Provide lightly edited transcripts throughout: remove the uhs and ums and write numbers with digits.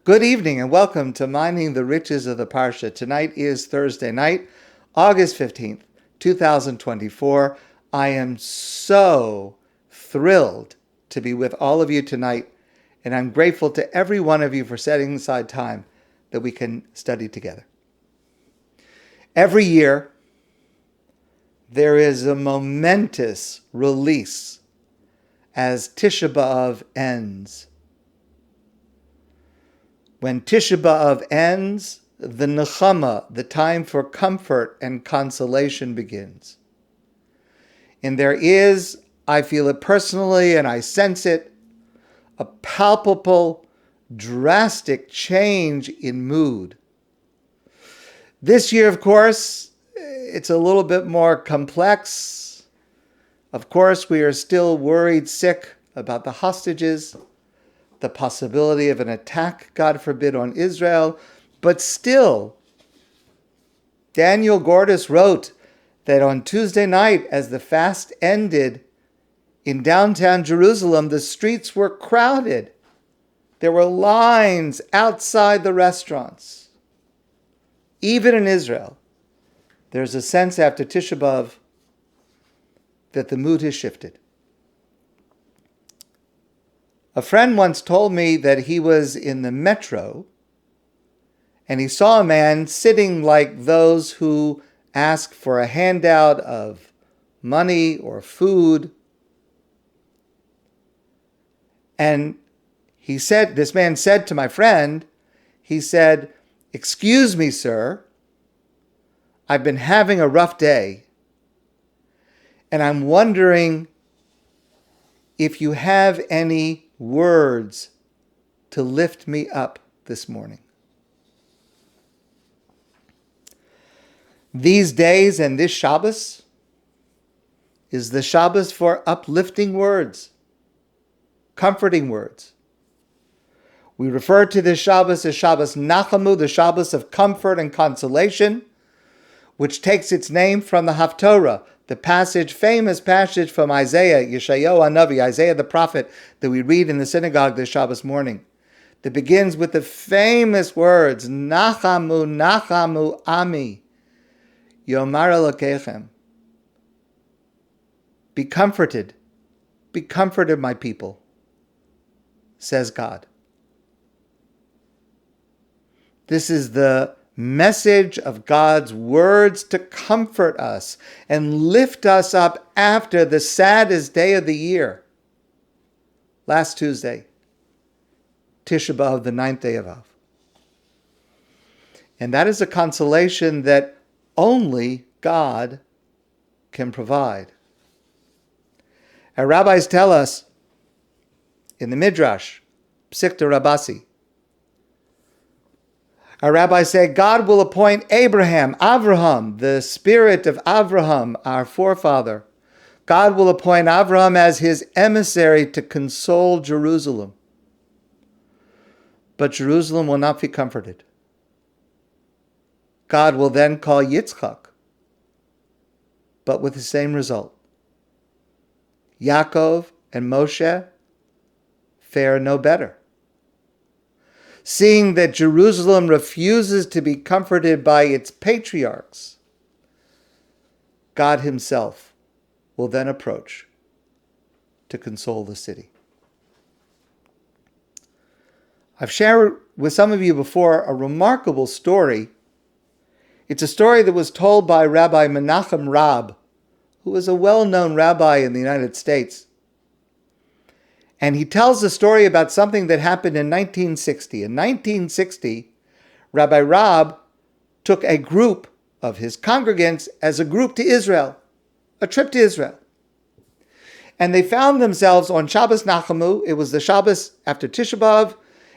Good evening and welcome to Mining the Riches of the Parsha. Tonight is Thursday night, August 15th, 2024. I am so thrilled to be with all of you tonight, and I'm grateful to every one of you for setting aside time that we can study together. Every year, there is a momentous release as Tisha B'Av ends. When Tisha B'Av ends, the Nechama, the time for comfort and consolation, begins. And there is, I feel it personally and I sense it, a palpable, drastic change in mood. This year, of course, it's a little bit more complex. Of course, we are still worried sick about the hostages, the possibility of an attack, God forbid, on Israel. But still, Daniel Gordis wrote that on Tuesday night, as the fast ended in downtown Jerusalem, the streets were crowded. There were lines outside the restaurants. Even in Israel, there's a sense after Tisha B'Av that the mood has shifted. A friend once told me that he was in the metro and he saw a man sitting like those who ask for a handout of money or food. And this man said to my friend, he said, "Excuse me, sir, I've been having a rough day, and I'm wondering if you have any words to lift me up this morning." These days and this Shabbos is the Shabbos for uplifting words, comforting words. We refer to this Shabbos as Shabbos Nachamu, the Shabbos of comfort and consolation, which takes its name from the Haftorah, the famous passage from Isaiah, Yeshayahu HaNavi, Isaiah the prophet, that we read in the synagogue this Shabbos morning, that begins with the famous words, Nachamu, Nachamu, Ami, Yomar Elokechem. Be comforted, my people, says God. This is the message of God's words to comfort us and lift us up after the saddest day of the year. Last Tuesday, Tisha B'Av, the 9th day of Av. And that is a consolation that only God can provide. Our rabbis tell us in the Midrash, Psikta Rabasi, our rabbis say God will appoint Avraham, the spirit of Avraham, our forefather. God will appoint Avraham as his emissary to console Jerusalem. But Jerusalem will not be comforted. God will then call Yitzchak, but with the same result. Yaakov and Moshe fare no better. Seeing that Jerusalem refuses to be comforted by its patriarchs, God himself will then approach to console the city. I've shared with some of you before a remarkable story. It's a story that was told by Rabbi Menachem Rab, who was a well-known rabbi in the United States. And he tells the story about something that happened in 1960. In 1960, Rabbi Rab took a group of his congregants as a group to Israel, a trip to Israel. And they found themselves on Shabbos Nachamu. It was the Shabbos after Tisha B'Av,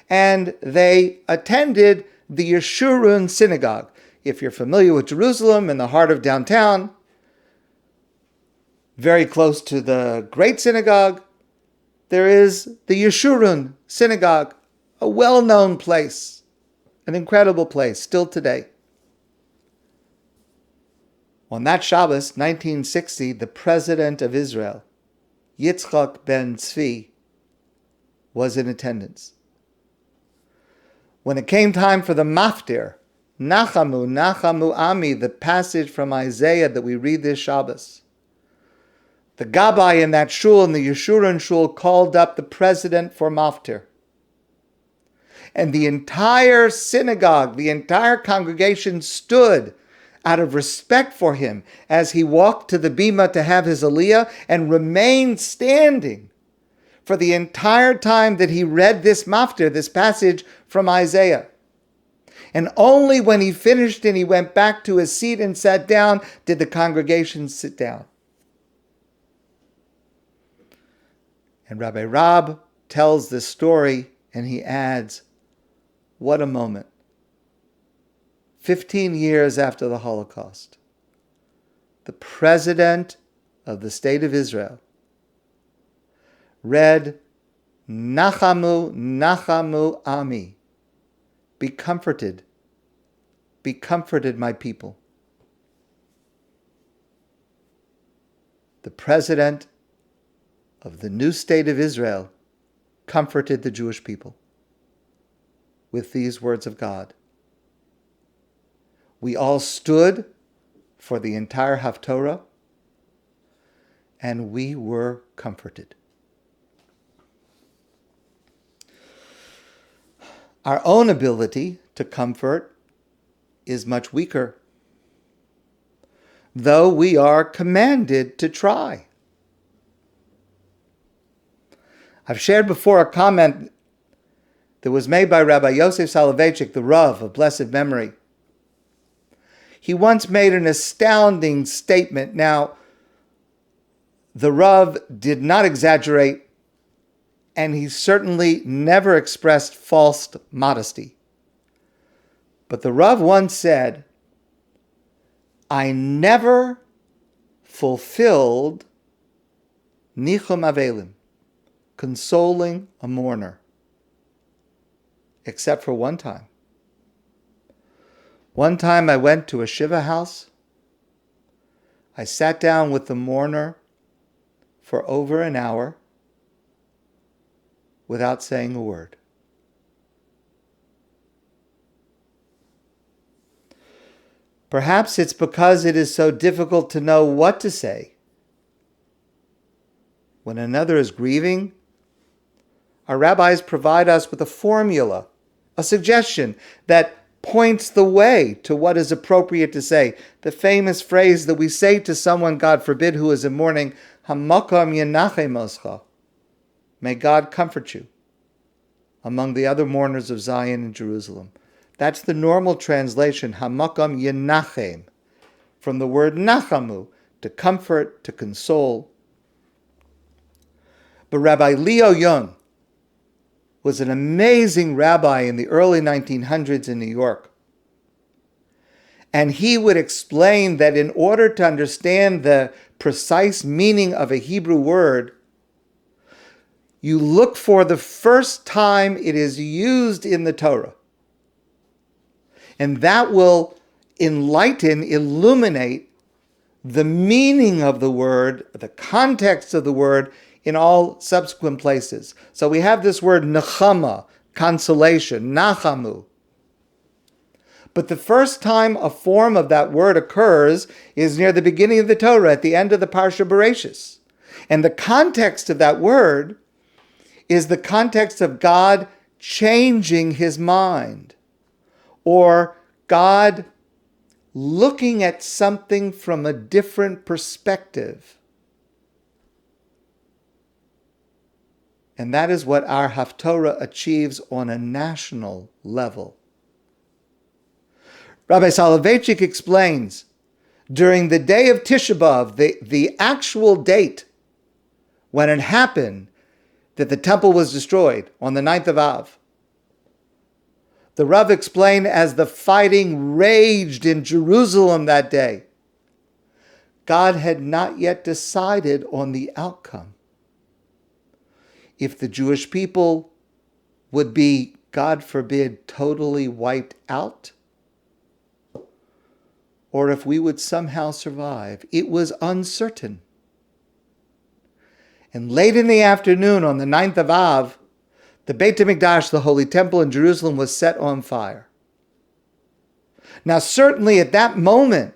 and they attended the Yeshurun synagogue. If you're familiar with Jerusalem, in the heart of downtown, very close to the great synagogue, there is the Yeshurun synagogue, a well-known place, an incredible place, still today. On that Shabbos, 1960, the president of Israel, Yitzchak ben Tzvi, was in attendance. When it came time for the maftir, Nachamu, Nachamu Ami, the passage from Isaiah that we read this Shabbos, the Gabbai in that shul, in the Yeshurun shul, called up the president for maftir. And the entire synagogue, the entire congregation stood out of respect for him as he walked to the bima to have his aliyah, and remained standing for the entire time that he read this maftir, this passage from Isaiah. And only when he finished and he went back to his seat and sat down did the congregation sit down. And Rabbi Rab tells this story, and he adds, what a moment. 15 years after the Holocaust, the president of the state of Israel read, Nachamu, Nachamu Ami. Be comforted, my people. The president of the new state of Israel comforted the Jewish people with these words of God. We all stood for the entire Haftorah, and we were comforted. Our own ability to comfort is much weaker, though we are commanded to try. I've shared before a comment that was made by Rabbi Yosef Soloveitchik, the Rav of blessed memory. He once made an astounding statement. Now, the Rav did not exaggerate, and he certainly never expressed false modesty. But the Rav once said, I never fulfilled nichum avelim, consoling a mourner, except for one time. One time I went to a shiva house. I sat down with the mourner for over an hour without saying a word. Perhaps it's because it is so difficult to know what to say. When another is grieving, our rabbis provide us with a formula, a suggestion that points the way to what is appropriate to say. The famous phrase that we say to someone, God forbid, who is in mourning, Hamakom yenachem oscha. May God comfort you, among the other mourners of Zion and Jerusalem. That's the normal translation, Hamakom yenachem, from the word nachamu, to comfort, to console. But Rabbi Leo Jung was an amazing rabbi in the early 1900s in New York. And he would explain that in order to understand the precise meaning of a Hebrew word, you look for the first time it is used in the Torah. And that will illuminate the meaning of the word, the context of the word, in all subsequent places. So we have this word nechama, consolation, nachamu. But the first time a form of that word occurs is near the beginning of the Torah, at the end of the Parsha Bereshis. And the context of that word is the context of God changing his mind, or God looking at something from a different perspective. And that is what our Haftorah achieves on a national level. Rabbi Soloveitchik explains, during the day of Tisha B'Av, the actual date when it happened that the temple was destroyed, on the 9th of Av, the Rav explained, as the fighting raged in Jerusalem that day, God had not yet decided on the outcome. If the Jewish people would be, God forbid, totally wiped out, or if we would somehow survive. It was uncertain. And late in the afternoon on the 9th of Av, The Beit HaMikdash, the Holy Temple in Jerusalem, was set on fire. Now, certainly at that moment,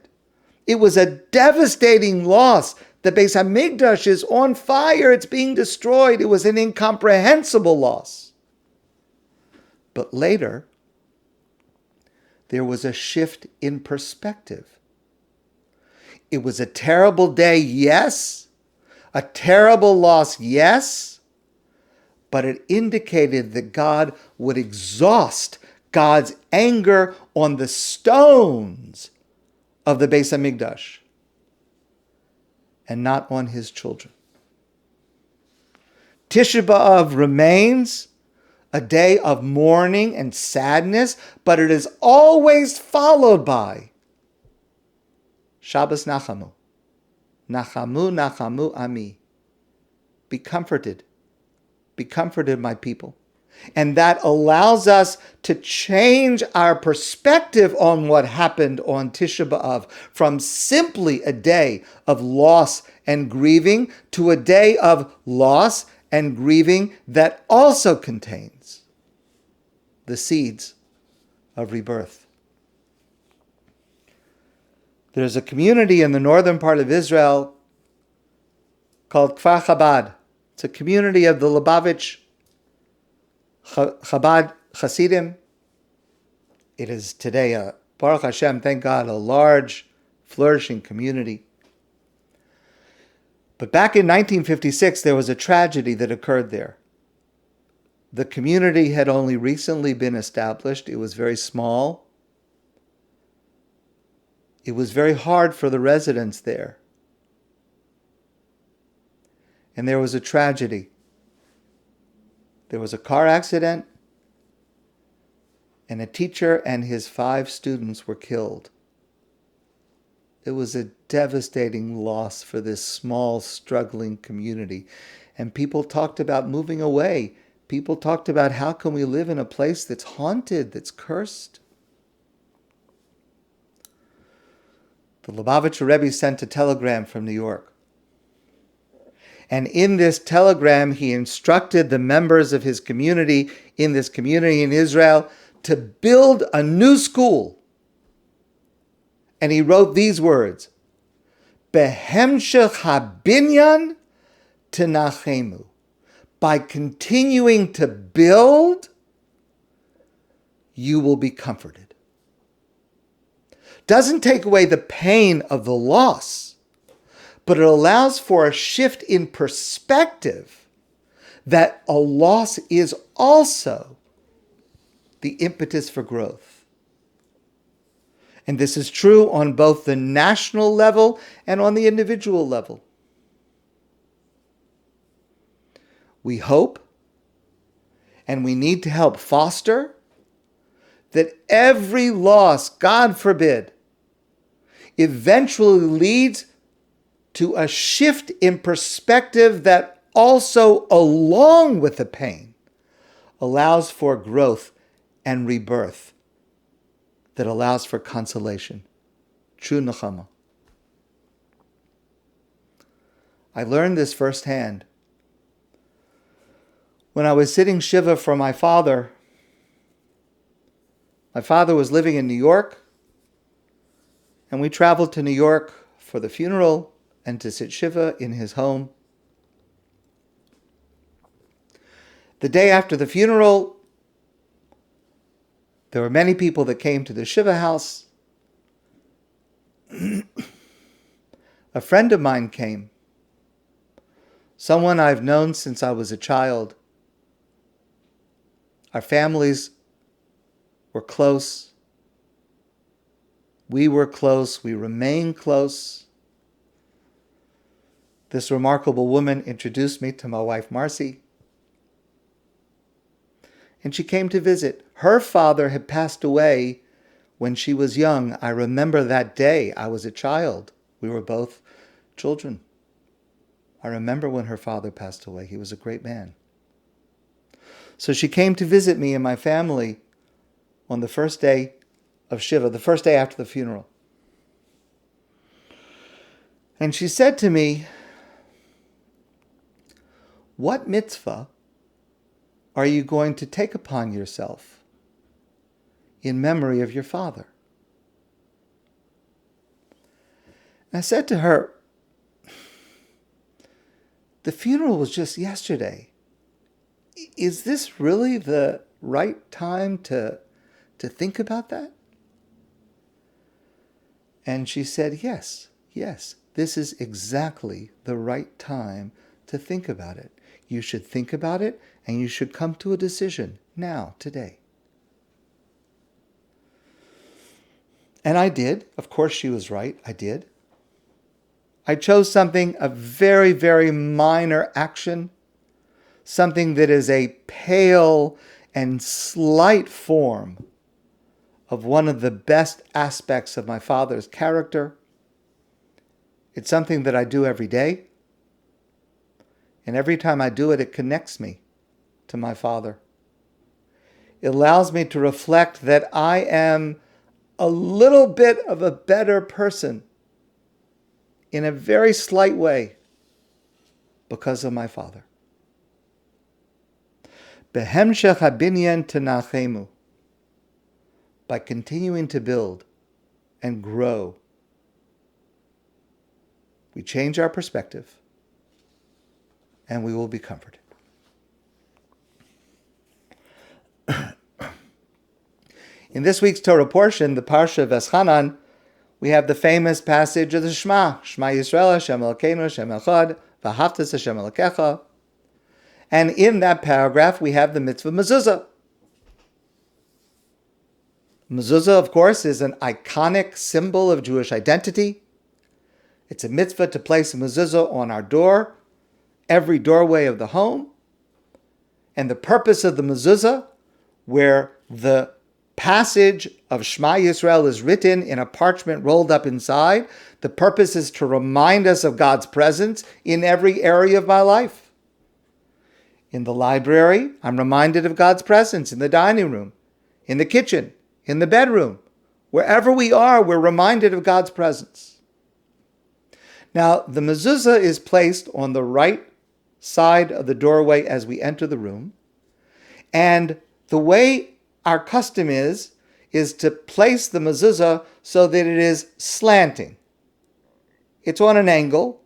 it was a devastating loss. The Beit HaMikdash is on fire. It's being destroyed. It was an incomprehensible loss. But later, there was a shift in perspective. It was a terrible day, yes. A terrible loss, yes. But it indicated that God would exhaust God's anger on the stones of the Beit HaMikdash and not on his children. Tisha B'Av remains a day of mourning and sadness, but it is always followed by Shabbos Nachamu. Nachamu, Nachamu, Ami. Be comforted. Be comforted, my people. And that allows us to change our perspective on what happened on Tisha B'Av from simply a day of loss and grieving to a day of loss and grieving that also contains the seeds of rebirth. There's a community in the northern part of Israel called Kfar Chabad. It's a community of the Lubavitch Chabad Hasidim. It is today a, Baruch Hashem, thank God, a large, flourishing community. But back in 1956, there was a tragedy that occurred there. The community had only recently been established. It was very small. It was very hard for the residents there. And there was a tragedy. There was a car accident, and a teacher and his 5 students were killed. It was a devastating loss for this small, struggling community. And people talked about moving away. People talked about how can we live in a place that's haunted, that's cursed. The Lubavitcher Rebbe sent a telegram from New York. And in this telegram, he instructed the members of his community, in this community in Israel, to build a new school. And he wrote these words, Behemshech habinyan tenachemu. By continuing to build, you will be comforted. Doesn't take away the pain of the loss, but it allows for a shift in perspective that a loss is also the impetus for growth. And this is true on both the national level and on the individual level. We hope and we need to help foster that every loss, God forbid, eventually leads to a shift in perspective that also, along with the pain, allows for growth and rebirth, that allows for consolation, true Nechama. I learned this firsthand when I was sitting Shiva for my father. My father was living in New York, and we traveled to New York for the funeral and to sit Shiva in his home. The day after the funeral, there were many people that came to the Shiva house. A friend of mine came, someone I've known since I was a child. Our families were close. We were close. We remain close. This remarkable woman introduced me to my wife, Marcy. And she came to visit. Her father had passed away when she was young. I remember that day. I was a child. We were both children. I remember when her father passed away. He was a great man. So she came to visit me and my family on the first day of Shiva, the first day after the funeral. And she said to me, what mitzvah are you going to take upon yourself in memory of your father? And I said to her, the funeral was just yesterday. Is this really the right time to think about that? And she said, yes, this is exactly the right time to think about it. You should think about it, and you should come to a decision now, today. And I did. Of course she was right. I did. I chose something, a very, very minor action, something that is a pale and slight form of one of the best aspects of my father's character. It's something that I do every day. And every time I do it, it connects me to my father. It allows me to reflect that I am a little bit of a better person in a very slight way because of my father. Behemshech habinyan tenachemu. By continuing to build and grow, we change our perspective and we will be comforted. In this week's Torah portion, the Parsha of VaEtchanan, we have the famous passage of the Shema Yisrael, Hashem Elokeinu, Hashem Echad, V'ahavta Hashem Elokecha. And in that paragraph, we have the mitzvah Mezuzah. Mezuzah, of course, is an iconic symbol of Jewish identity. It's a mitzvah to place a mezuzah on our door, every doorway of the home. And the purpose of the mezuzah, where the passage of Shema Yisrael is written in a parchment rolled up inside, the purpose is to remind us of God's presence in every area of my life. In the library, I'm reminded of God's presence. In the dining room, in the kitchen, in the bedroom, wherever we are, we're reminded of God's presence. Now, the mezuzah is placed on the right side of the doorway as we enter the room. And the way our custom is to place the mezuzah so that it is slanting. It's on an angle.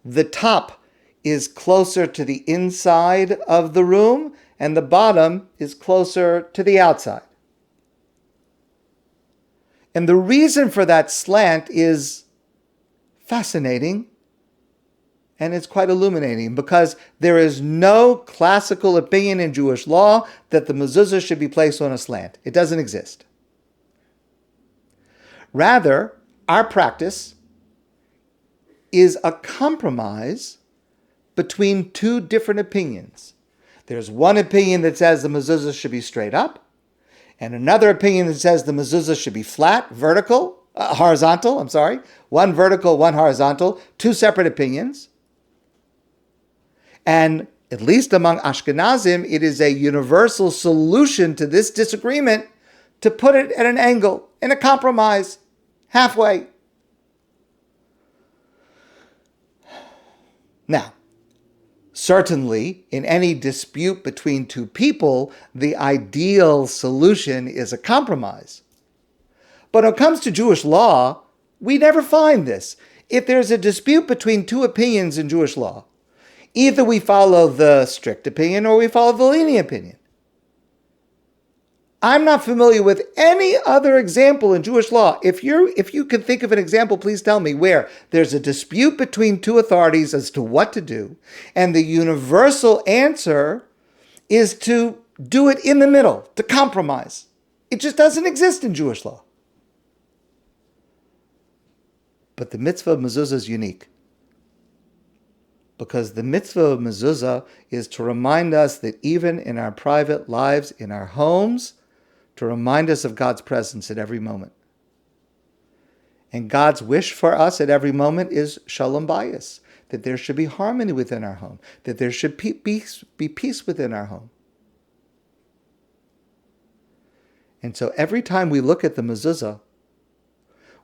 The top is closer to the inside of the room, and the bottom is closer to the outside. And the reason for that slant is fascinating, and it's quite illuminating, because there is no classical opinion in Jewish law that the mezuzah should be placed on a slant. It doesn't exist. Rather, our practice is a compromise between two different opinions. There's one opinion that says the mezuzah should be straight up, and another opinion that says the mezuzah should be flat, horizontal. One vertical, one horizontal, two separate opinions. And at least among Ashkenazim, it is a universal solution to this disagreement to put it at an angle, in a compromise, halfway. Now, certainly, in any dispute between two people, the ideal solution is a compromise. But when it comes to Jewish law, we never find this. If there's a dispute between two opinions in Jewish law, either we follow the strict opinion or we follow the lenient opinion. I'm not familiar with any other example in Jewish law. If you can think of an example, please tell me, where there's a dispute between two authorities as to what to do, and the universal answer is to do it in the middle, to compromise. It just doesn't exist in Jewish law. But the mitzvah of mezuzah is unique, because the mitzvah of mezuzah is to remind us that even in our private lives, in our homes, to remind us of God's presence at every moment. And God's wish for us at every moment is shalom bayis, that there should be harmony within our home, that there should be peace within our home. And so every time we look at the mezuzah,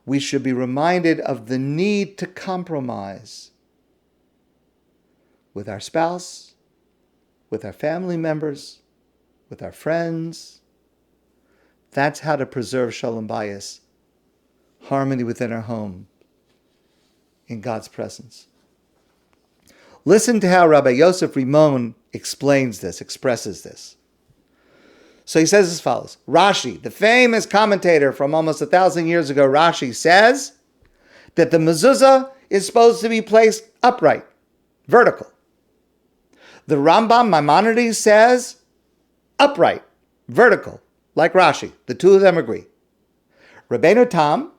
we should be reminded of the need to compromise with our spouse, with our family members, with our friends. That's how to preserve shalom bayis, harmony within our home, in God's presence. Listen to how Rabbi Yosef Rimon explains this, expresses this. So he says as follows. Rashi, the famous commentator from almost 1,000 years ago, Rashi says that the mezuzah is supposed to be placed upright, vertical. The Rambam Maimonides says upright, vertical, like Rashi. The two of them agree. Rabbeinu Tam,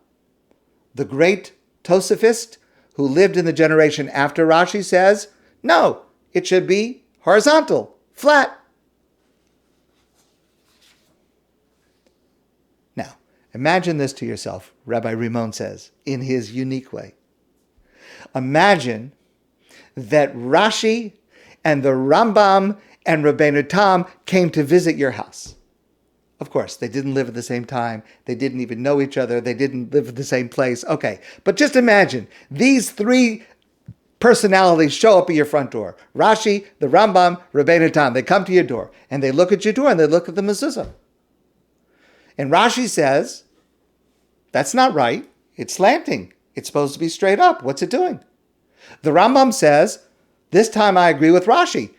the great Tosafist who lived in the generation after Rashi, says, no, it should be horizontal, flat. Now, imagine this to yourself, Rabbi Rimon says, in his unique way. Imagine that Rashi and the Rambam and Rabbeinu Tam came to visit your house. Of course, they didn't live at the same time. They didn't even know each other. They didn't live in the same place. Okay, but just imagine these three personalities show up at your front door. Rashi, the Rambam, Rabbeinu Tam. They come to your door and they look at your door and they look at the mezuzah. And Rashi says, that's not right. It's slanting. It's supposed to be straight up. What's it doing? The Rambam says, this time I agree with Rashi.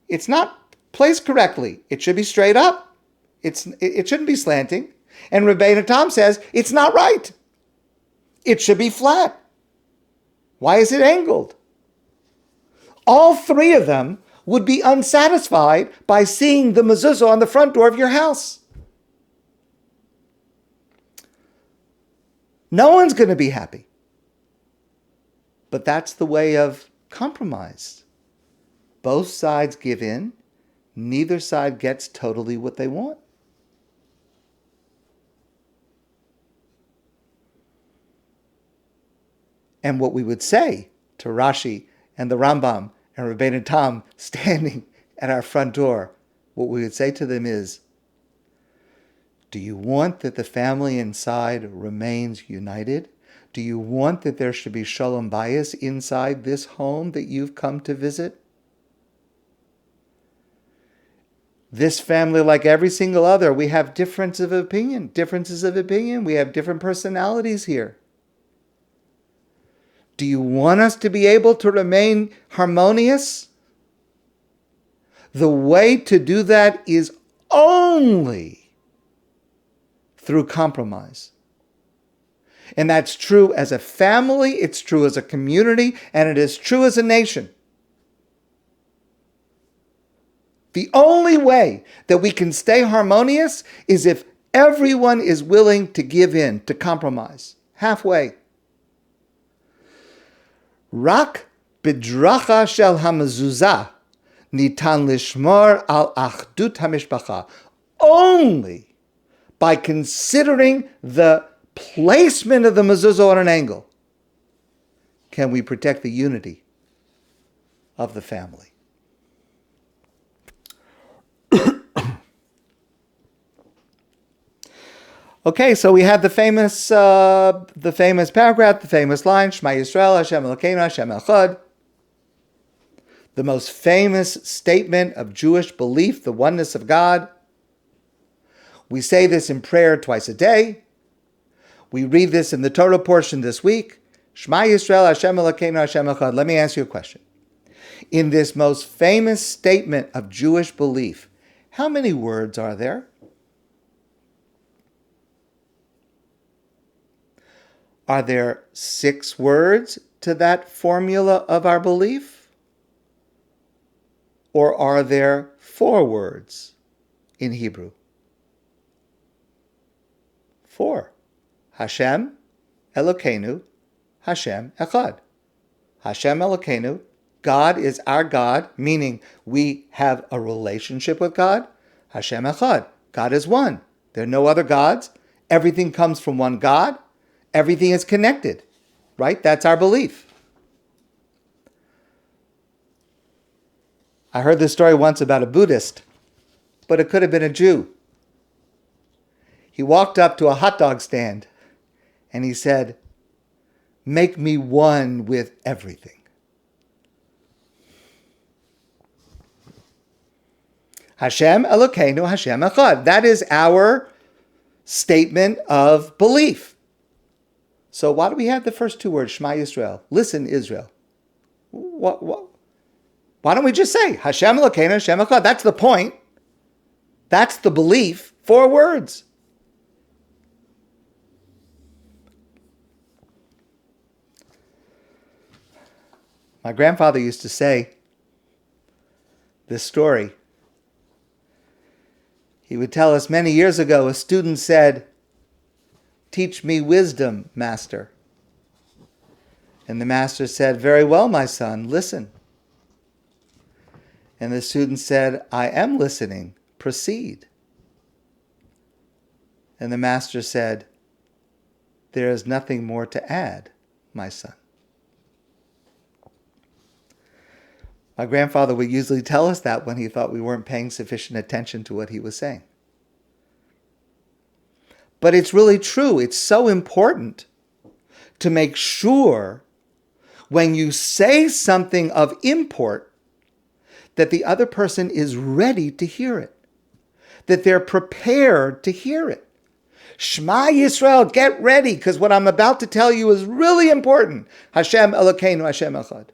It's not placed correctly. It should be straight up. It shouldn't be slanting. And Rabbeinu Tam says, it's not right. It should be flat. Why is it angled? All three of them would be unsatisfied by seeing the mezuzah on the front door of your house. No one's going to be happy. But that's the way of compromise. Both sides give in. Neither side gets totally what they want. And what we would say to Rashi and the Rambam and Rabbeinu Tam standing at our front door, what we would say to them is, do you want that the family inside remains united? Do you want that there should be shalom bayis inside this home that you've come to visit? This family, like every single other, we have differences of opinion. We have different personalities here. Do you want us to be able to remain harmonious? The way to do that is only through compromise. And that's true as a family, it's true as a community, and it is true as a nation. The only way that we can stay harmonious is if everyone is willing to give in, to compromise, halfway. Rak bidracha shel hamezuzah nitan lishmor al achdut hamishpacha. Only by considering the placement of the mezuzah on an angle can we protect the unity of the family. Okay, so we had the famous paragraph, the famous line, Shema Yisrael, Hashem Elokeinu, Hashem Echad. The most famous statement of Jewish belief, the oneness of God. We say this in prayer twice a day. We read this in the Torah portion this week. Shema Yisrael, Hashem Elokeinu, Hashem Echad. Let me ask you a question. In this most famous statement of Jewish belief, how many words are there? Are there 6 words to that formula of our belief? Or are there 4 words in Hebrew? 4. Hashem, Elokeinu, Hashem, Echad. Hashem, Elokeinu, God is our God, meaning we have a relationship with God. Hashem, Echad, God is one. There are no other gods. Everything comes from one God. Everything is connected, right? That's our belief. I heard this story once about a Buddhist, but it could have been a Jew. He walked up to a hot dog stand and he said, "Make me one with everything." Hashem Elokeinu, Hashem Echad. That is our statement of belief. So why do we have the first two words, Shema Yisrael? Listen, Israel. What? Why don't we just say Hashem Elokeinu, Hashem Echad? That's the point. That's the belief. 4 words. My grandfather used to say this story. He would tell us many years ago, a student said, "Teach me wisdom, master." And the master said, "Very well, my son, listen." And the student said, "I am listening, proceed." And the master said, "There is nothing more to add, my son." My grandfather would usually tell us that when he thought we weren't paying sufficient attention to what he was saying. But it's really true. It's so important to make sure when you say something of import that the other person is ready to hear it, that they're prepared to hear it. Shema Yisrael, get ready, because what I'm about to tell you is really important. Hashem Elokeinu, Hashem Echad.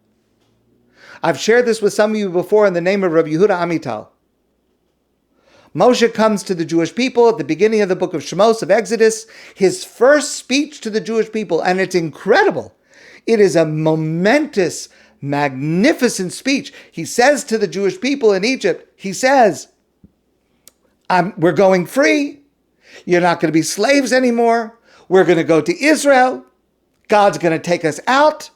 I've shared this with some of you before in the name of Rabbi Yehuda Amital. Moshe comes to the Jewish people at the beginning of the book of Shemos, of Exodus, his first speech to the Jewish people, and it's incredible. It is a momentous, magnificent speech. He says to the Jewish people in Egypt, he says, we're going free. You're not going to be slaves anymore. We're going to go to Israel. God's going to take us out.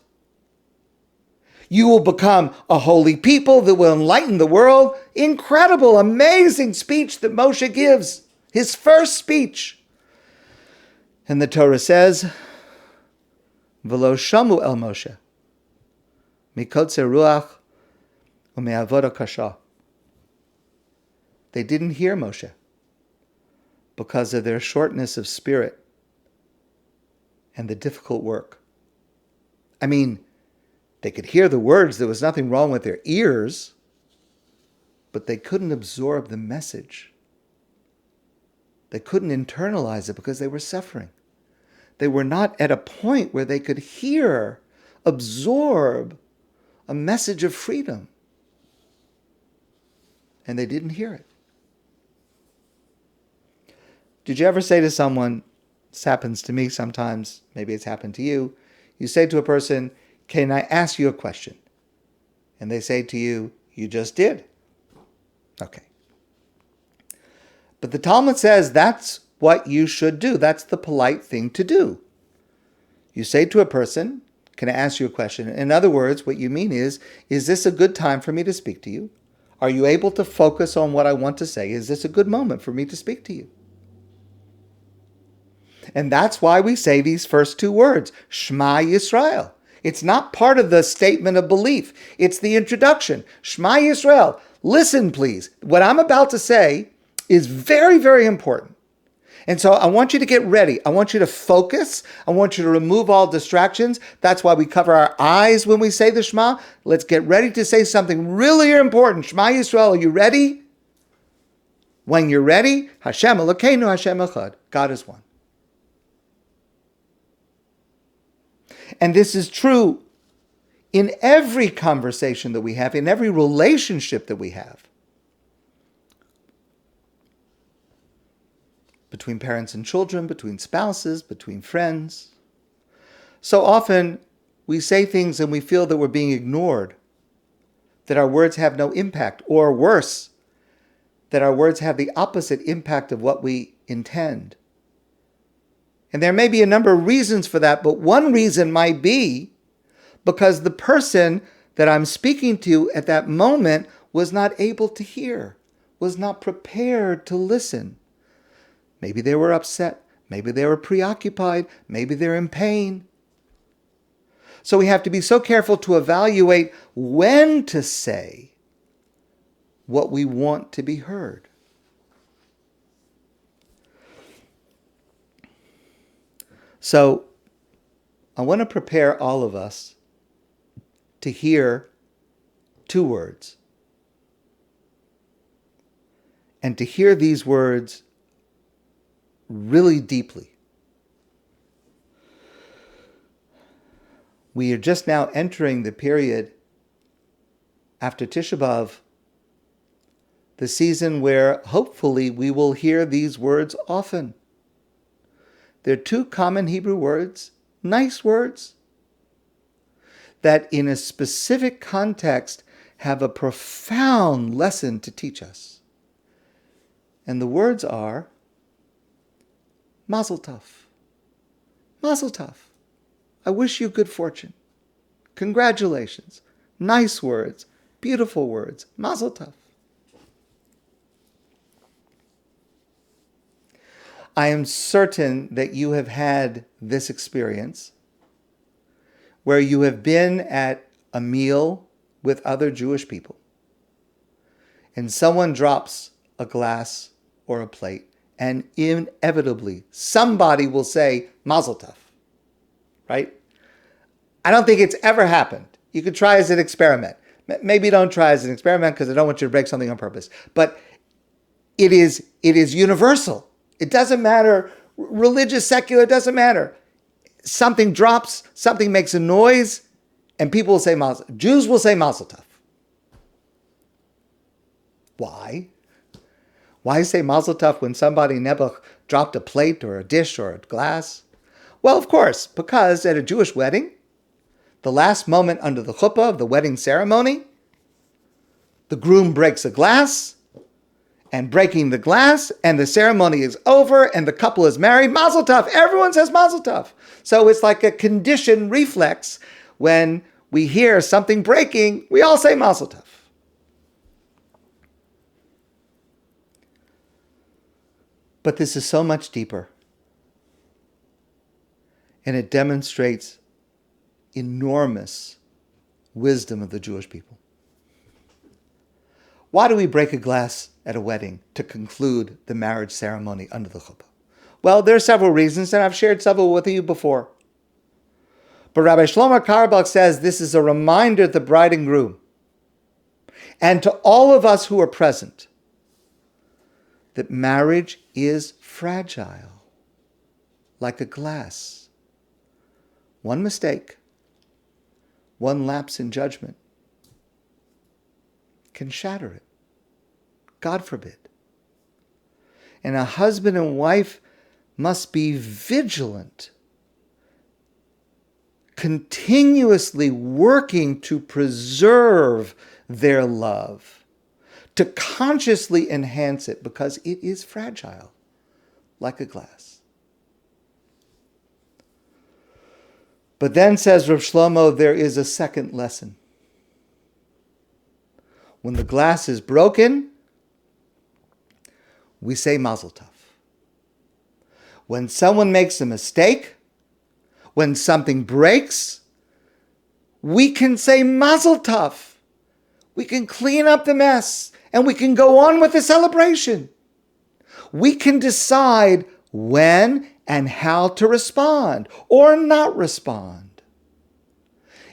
You will become a holy people that will enlighten the world. Incredible, amazing speech that Moshe gives. His first speech. And the Torah says, V'lo shamu el Moshe, mikotze ruach u'me'avoda kasha. They didn't hear Moshe because of their shortness of spirit and the difficult work. I mean, they could hear the words. There was nothing wrong with their ears, but they couldn't absorb the message. They couldn't internalize it because they were suffering. They were not at a point where they could hear, absorb a message of freedom. And they didn't hear it. Did you ever say to someone, this happens to me sometimes, maybe it's happened to you, you say to a person, "Can I ask you a question?" And they say to you, "You just did." Okay. But the Talmud says that's what you should do. That's the polite thing to do. You say to a person, "Can I ask you a question?" In other words, what you mean is this a good time for me to speak to you? Are you able to focus on what I want to say? Is this a good moment for me to speak to you? And that's why we say these first 2 words, Shema Yisrael. It's not part of the statement of belief. It's the introduction. Shema Yisrael. Listen, please. What I'm about to say is very, very important. And so I want you to get ready. I want you to focus. I want you to remove all distractions. That's why we cover our eyes when we say the Shema. Let's get ready to say something really important. Shema Yisrael, are you ready? When you're ready, Hashem Elokeinu, Hashem Echad. God is one. And this is true in every conversation that we have, in every relationship that we have. Between parents and children, between spouses, between friends. So often we say things and we feel that we're being ignored, that our words have no impact, or worse, that our words have the opposite impact of what we intend. And there may be a number of reasons for that, but one reason might be because the person that I'm speaking to at that moment was not able to hear, was not prepared to listen. Maybe they were upset, maybe they were preoccupied, maybe they're in pain. So we have to be so careful to evaluate when to say what we want to be heard. So I want to prepare all of us to hear 2 words. and to hear these words really deeply. We are just now entering the period after Tisha B'Av, the season where hopefully we will hear these words often. They're two common Hebrew words, nice words, that in a specific context have a profound lesson to teach us. And the words are Mazal Tov. Mazal Tov. I wish you good fortune. Congratulations. Nice words. Beautiful words. Mazal Tov. I am certain that you have had this experience where you have been at a meal with other Jewish people and someone drops a glass or a plate and inevitably somebody will say Mazel Tov, right? I don't think it's ever happened. You could try as an experiment. Maybe don't try as an experiment because I don't want you to break something on purpose. But it is universal. It doesn't matter, religious, secular, it doesn't matter. Something drops, something makes a noise, and people will say Mazel. Jews will say Mazel Tov. Why? Why say Mazel Tov when somebody nebuch dropped a plate or a dish or a glass? Well, of course, because at a Jewish wedding, the last moment under the chuppah of the wedding ceremony, the groom breaks a glass, and breaking the glass, and the ceremony is over, and the couple is married. Mazel Tov. Everyone says Mazel Tov. So it's like a conditioned reflex. When we hear something breaking, we all say Mazel Tov. But this is so much deeper. And it demonstrates enormous wisdom of the Jewish people. Why do we break a glass at a wedding to conclude the marriage ceremony under the chuppah? Well, there are several reasons, and I've shared several with you before. But Rabbi Shlomo Carlebach says this is a reminder to the bride and groom, and to all of us who are present, that marriage is fragile, like a glass. One mistake, one lapse in judgment can shatter it. God forbid. And a husband and wife must be vigilant, continuously working to preserve their love, to consciously enhance it, because it is fragile, like a glass. But then, says Rav Shlomo, there is a second lesson. When the glass is broken, we say Mazel Tov. When someone makes a mistake, when something breaks, we can say Mazel Tov. We can clean up the mess and we can go on with the celebration. We can decide when and how to respond or not respond.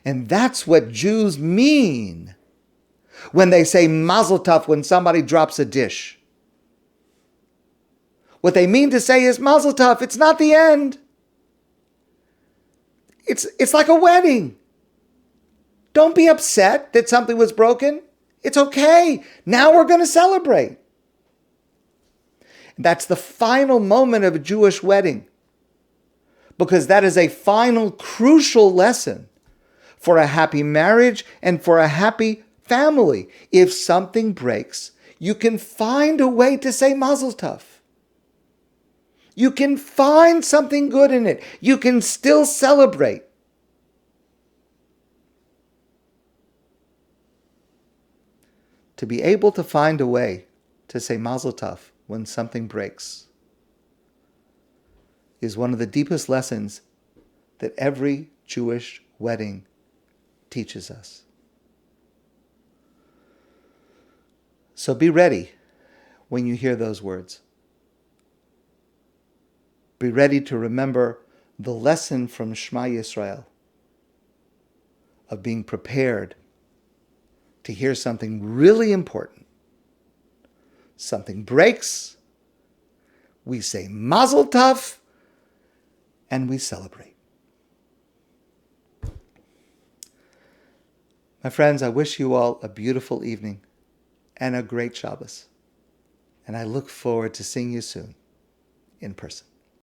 And that's what Jews mean when they say Mazel Tov when somebody drops a dish. What they mean to say is Mazel Tov, it's not the end. It's like a wedding. Don't be upset that something was broken. It's okay. Now we're going to celebrate. That's the final moment of a Jewish wedding, because that is a final crucial lesson for a happy marriage and for a happy family. If something breaks, you can find a way to say Mazel Tov. You can find something good in it. You can still celebrate. To be able to find a way to say Mazel Tov when something breaks is one of the deepest lessons that every Jewish wedding teaches us. So be ready when you hear those words. Be ready to remember the lesson from Shema Yisrael of being prepared to hear something really important, something breaks, we say Mazal Tov, and we celebrate. My friends, I wish you all a beautiful evening and a great Shabbos. And I look forward to seeing you soon in person.